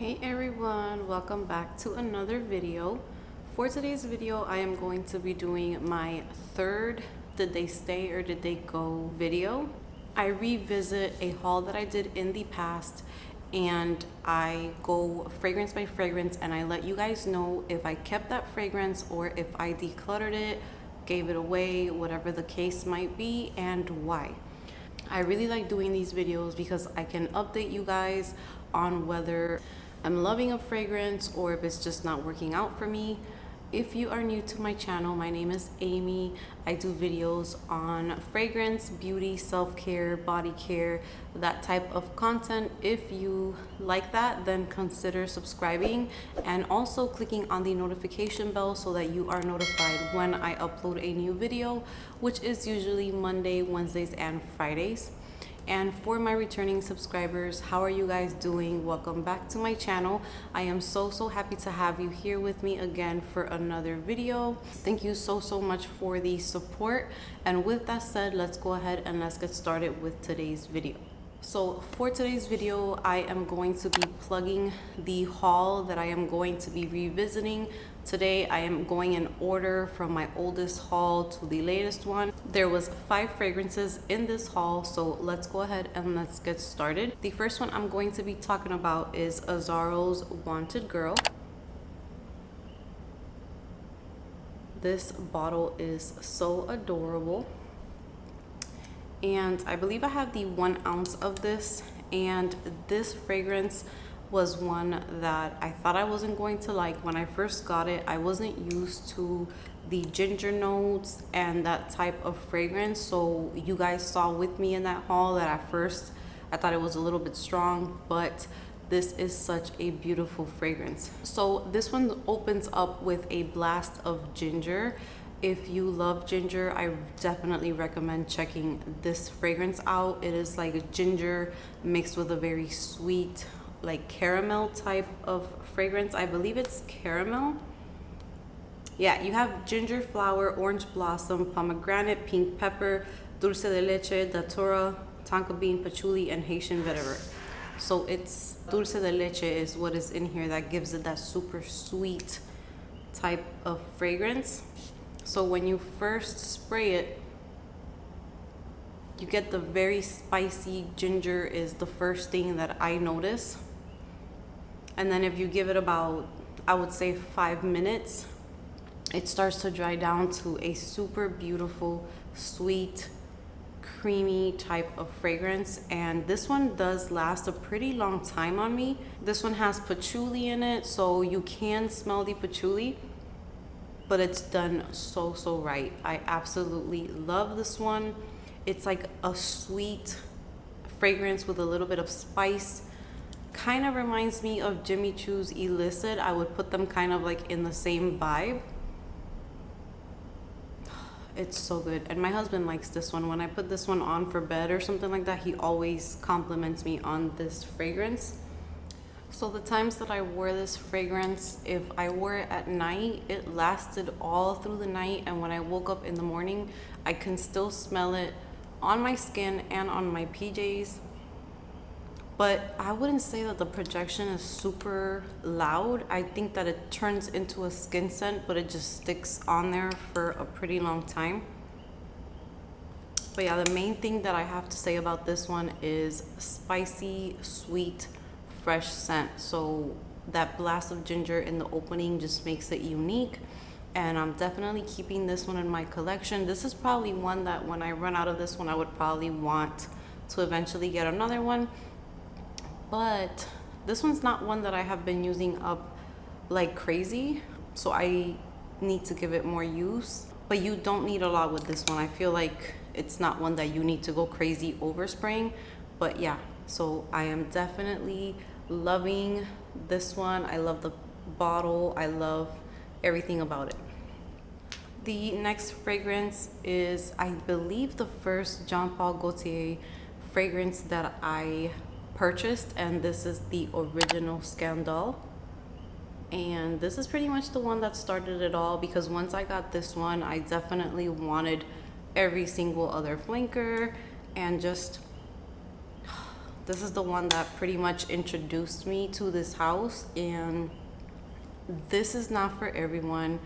Hey everyone, welcome back to another video. For today's video, I am going to be doing my third Did They Stay or Did They Go video. I revisit a haul that I did in the past and I go fragrance by fragrance and I let you guys know if I kept that fragrance or if I decluttered it, gave it away, whatever the case might be, and why. I really like doing these videos because I can update you guys on whether I'm loving a fragrance or if it's just not working out for me. If you are new to my channel, my name is Amy. I do videos on fragrance, beauty, self-care, body care, that type of content. If you like that, then consider subscribing and also clicking on the notification bell so that you are notified when I upload a new video, which is usually Monday, Wednesdays, and Fridays. And for my returning subscribers, how are you guys doing? Welcome back to my channel. I am so happy to have you here with me again for another video. Thank you so much for the support. And with that said, let's go ahead and let's get started with today's video. So for today's video, I am going to be plugging the haul that I am going to be revisiting. Today, I am going in order from my oldest haul to the latest one. There was 5 fragrances in this haul, so let's go ahead and let's get started. The first one I'm going to be talking about is Azzaro's Wanted Girl. This bottle is so adorable. And I believe I have the 1 ounce of this, and this fragrance was one that I thought I wasn't going to like. When I first got it, I wasn't used to the ginger notes and that type of fragrance. So you guys saw with me in that haul that at first I thought it was a little bit strong, but this is such a beautiful fragrance. So this one opens up with a blast of ginger. If you love ginger, I definitely recommend checking this fragrance out. It is like ginger mixed with a very sweet, like caramel type of fragrance. I believe it's caramel. Yeah, you have ginger flower, orange blossom, pomegranate, pink pepper, dulce de leche, datura, tonka bean, patchouli, and Haitian vetiver. So it's dulce de leche is what is in here that gives it that super sweet type of fragrance. So when you first spray it, you get the very spicy ginger is the first thing that I notice. And then if you give it about, I would say 5 minutes, it starts to dry down to a super beautiful, sweet, creamy type of fragrance. And this one does last a pretty long time on me. This one has patchouli in it, so you can smell the patchouli, but it's done so right. I absolutely love this one. It's like a sweet fragrance with a little bit of spice. Kind of reminds me of Jimmy Choo's Illicit. I would put them kind of like in the same vibe. It's so good. And my husband likes this one. When I put this one on for bed or something like that, he always compliments me on this fragrance. So the times that I wore this fragrance, if I wore it at night, it lasted all through the night. And when I woke up in the morning, I can still smell it on my skin and on my PJs. But I wouldn't say that the projection is super loud. I think that it turns into a skin scent, but it just sticks on there for a pretty long time. But yeah, the main thing that I have to say about this one is spicy, sweet, fresh scent. So that blast of ginger in the opening just makes it unique, and I'm definitely keeping this one in my collection. This is probably one that when I run out of this one, I would probably want to eventually get another one. But this one's not one that I have been using up like crazy, so I need to give it more use. But you don't need a lot with this one. I feel like it's not one that you need to go crazy overspraying. But yeah, so I am definitely loving this one. I love the bottle. I love everything about it. The next fragrance is, I believe, the first Jean Paul Gaultier fragrance that I purchased, and this is the original Scandal. And this is pretty much the one that started it all, because once I got this one, I definitely wanted every single other flanker, and just This is the one that pretty much introduced me to this house, and this is not for everyone.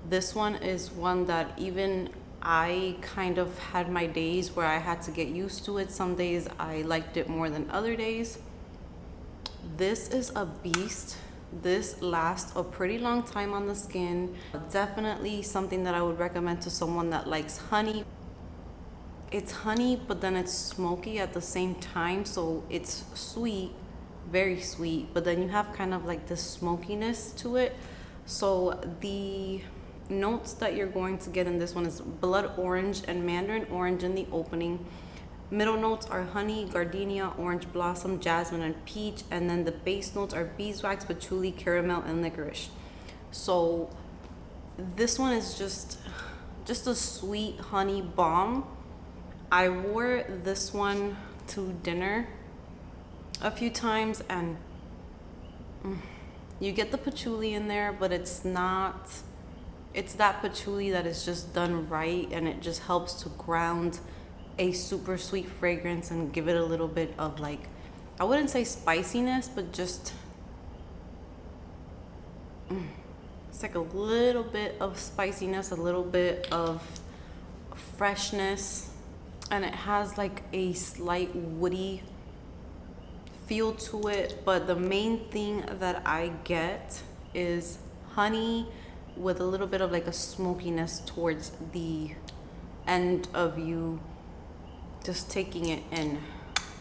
This one is one that even I kind of had my days where I had to get used to it. Some days I liked it more than other days. This is a beast. This lasts a pretty long time on the skin. Definitely something that I would recommend to someone that likes honey. It's honey, but then it's smoky at the same time. So it's sweet, very sweet, but then you have kind of like this smokiness to it. So the notes that you're going to get in this one is blood orange and mandarin orange in the opening. Middle notes are honey, gardenia, orange blossom, jasmine, and peach. And then the base notes are beeswax, patchouli, caramel, and licorice. So this one is just a sweet honey bomb. I wore this one to dinner a few times, and you get the patchouli in there, but it's that patchouli that is just done right, and it just helps to ground a super sweet fragrance and give it a little bit of, like, I wouldn't say spiciness, but just it's like a little bit of spiciness, a little bit of freshness, and it has like a slight woody feel to it. But the main thing that I get is honey with a little bit of like a smokiness towards the end of you just taking it in.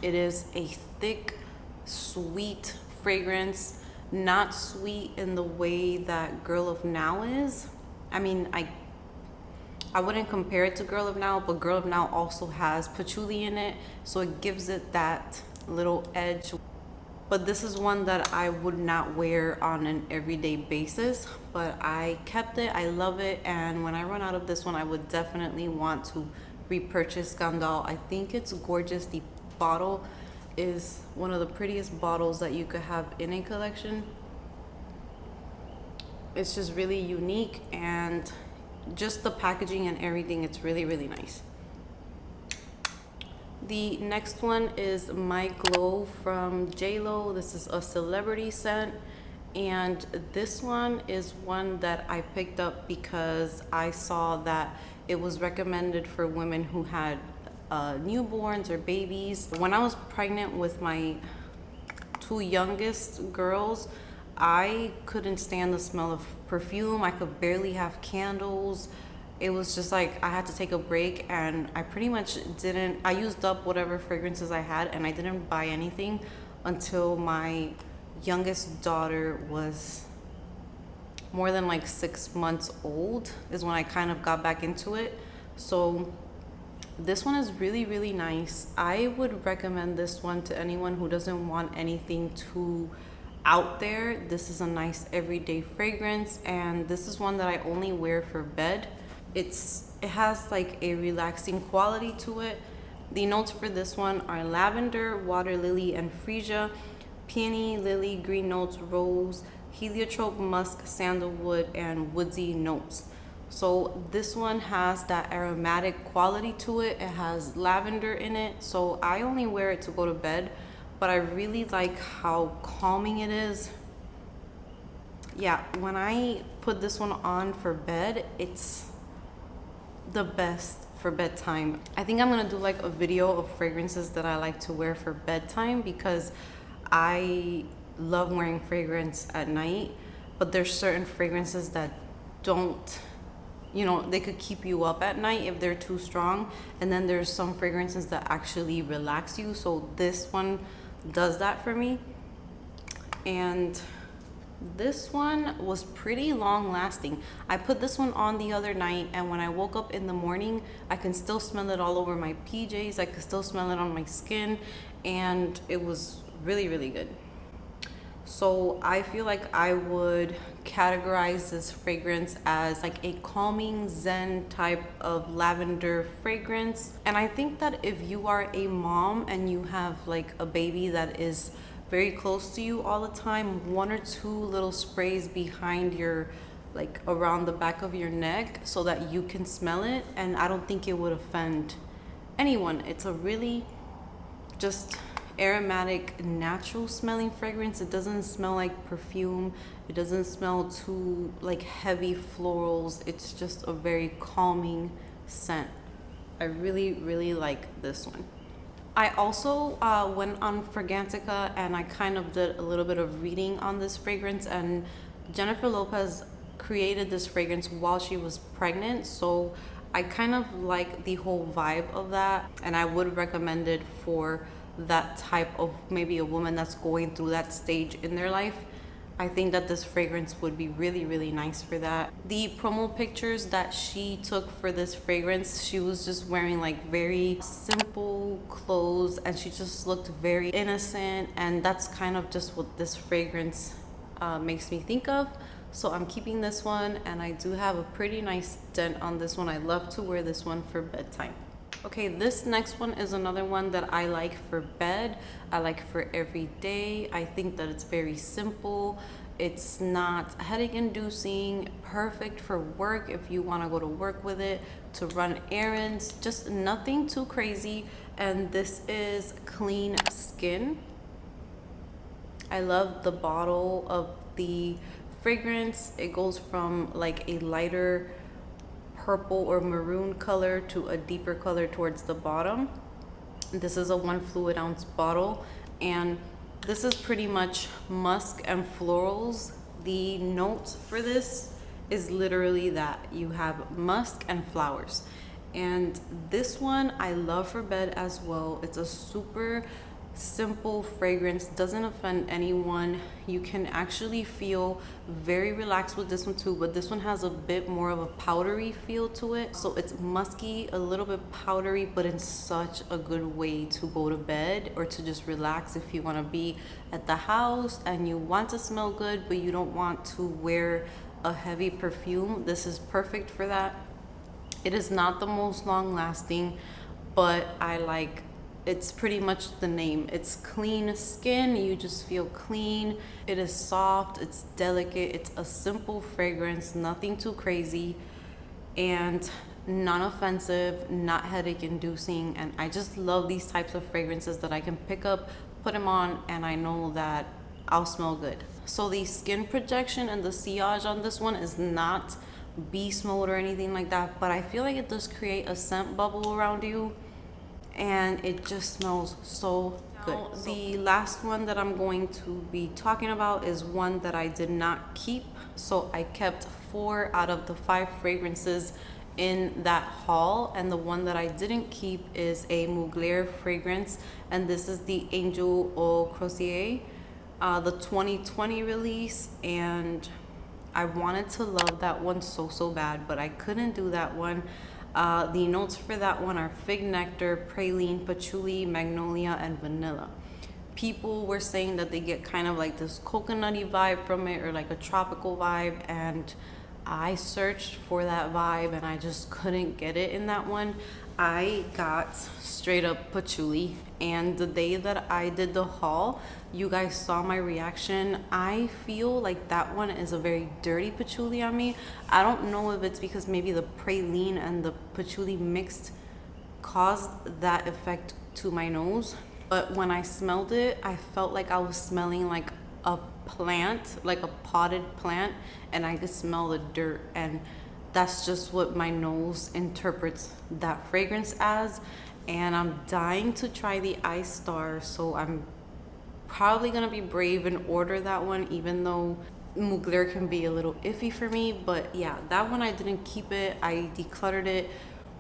It is a thick, sweet fragrance, not sweet in the way that Girl of Now is. I mean, I wouldn't compare it to Girl of Now, but Girl of Now also has patchouli in it, so it gives it that little edge. But this is one that I would not wear on an everyday basis, but I kept it, I love it, and when I run out of this one, I would definitely want to repurchase Scandal. I think it's gorgeous. The bottle is one of the prettiest bottles that you could have in a collection. It's just really unique, and just the packaging and everything, it's really, really nice. The next one is My Glow from JLo. This is a celebrity scent, and this one is one that I picked up because I saw that it was recommended for women who had newborns or babies. When I was pregnant with my two youngest girls, I couldn't stand the smell of perfume. I could barely have candles. It was just like I had to take a break, and I pretty much I used up whatever fragrances I had, and I didn't buy anything until my youngest daughter was more than like 6 months old is when I kind of got back into it. So this one is really, really nice. I would recommend this one to anyone who doesn't want anything too out there. This is a nice everyday fragrance, and this is one that I only wear for bed. It has like a relaxing quality to it. The notes for this one are lavender, water lily, and freesia, peony, lily, green notes, rose, heliotrope, musk, sandalwood, and woodsy notes. So this one has that aromatic quality to it. It has lavender in it, so I only wear it to go to bed, but I really like how calming it is. Yeah, when I put this one on for bed, it's the best for bedtime. I think I'm gonna do like a video of fragrances that I like to wear for bedtime, because I love wearing fragrance at night, but there's certain fragrances that don't, they could keep you up at night if they're too strong, and then there's some fragrances that actually relax you. So this one does that for me. And this one was pretty long lasting. I put this one on the other night, and when I woke up in the morning, I can still smell it all over my PJs. I could still smell it on my skin, and it was really, really good. So I feel like I would categorize this fragrance as like a calming zen type of lavender fragrance. And I think that if you are a mom and you have like a baby that is very close to you all the time, 1 or 2 little sprays behind your, like around the back of your neck, so that you can smell it, and I don't think it would offend anyone. It's a really just aromatic, natural smelling fragrance. It doesn't smell like perfume. It doesn't smell too like heavy florals. It's just a very calming scent. I really, really like this one. I also went on Fragrantica and I kind of did a little bit of reading on this fragrance, and Jennifer Lopez created this fragrance while she was pregnant, so I kind of like the whole vibe of that, and I would recommend it for that type of maybe a woman that's going through that stage in their life. I think that this fragrance would be really, really nice for that. The promo pictures that she took for this fragrance, she was just wearing like very simple clothes and she just looked very innocent, and that's kind of just what this fragrance makes me think of. So I'm keeping this one, and I do have a pretty nice scent on this one. I love to wear this one for bedtime. Okay, this next one is another one that I like for bed. I like for every day. I think that it's very simple. It's not headache inducing, perfect for work if you want to go to work with it, to run errands, just nothing too crazy. And this is Clean Skin. I love the bottle of the fragrance. It goes from like a lighter purple or maroon color to a deeper color towards the bottom. This is a 1 fluid ounce bottle, and this is pretty much musk and florals. The notes for this is literally that you have musk and flowers, and this one I love for bed as well. It's a super simple fragrance, doesn't offend anyone. You can actually feel very relaxed with this one too, but this one has a bit more of a powdery feel to it. So it's musky, a little bit powdery, but in such a good way to go to bed or to just relax if you want to be at the house and you want to smell good but you don't want to wear a heavy perfume. This is perfect for that. It is not the most long lasting, but I like, it's pretty much the name. It's Clean Skin. You just feel clean. It is soft, it's delicate, it's a simple fragrance, nothing too crazy, and non-offensive, not headache inducing. And I just love these types of fragrances that I can pick up, put them on, and I know that I'll smell good. So the skin projection and the sillage on this one is not beast mode or anything like that, but I feel like it does create a scent bubble around you, and it just smells so good. The last one that I'm going to be talking about is one that I did not keep. So I kept 4 out of the 5 fragrances in that haul, and the one that I didn't keep is a Mugler fragrance, and this is the Angel au Crocier, the 2020 release, and I wanted to love that one so bad, but I couldn't do that one. The notes for that one are fig nectar, praline, patchouli, magnolia, and vanilla. People were saying that they get kind of like this coconutty vibe from it, or like a tropical vibe, and I searched for that vibe and I just couldn't get it in that one. I got straight up patchouli, and the day that I did the haul, you guys saw my reaction. I feel like that one is a very dirty patchouli on me. I don't know if it's because maybe the praline and the patchouli mixed caused that effect to my nose, but when I smelled it, I felt like I was smelling like a plant, like a potted plant, and I could smell the dirt, and that's just what my nose interprets that fragrance as. And I'm dying to try the Ice Star, so I'm probably gonna be brave and order that one, even though Mugler can be a little iffy for me. But yeah, that one I didn't keep it. I decluttered it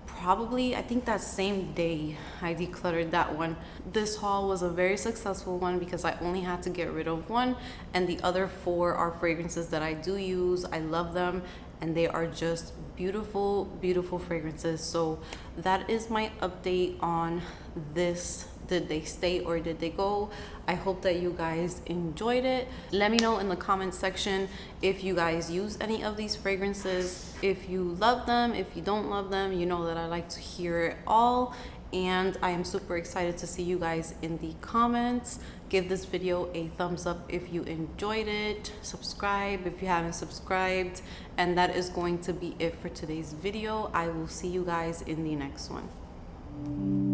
probably, I think that same day I decluttered that one. This haul was a very successful one because I only had to get rid of one, and the other 4 are fragrances that I do use. I love them, and they are just beautiful, beautiful fragrances. So that is my update on this. Did they stay or did they go? I hope that you guys enjoyed it. Let me know in the comment section if you guys use any of these fragrances, if you love them, if you don't love them. You know that I like to hear it all, and I am super excited to see you guys in the comments. Give this video a thumbs up if you enjoyed it. Subscribe if you haven't subscribed. And that is going to be it for today's video. I will see you guys in the next one.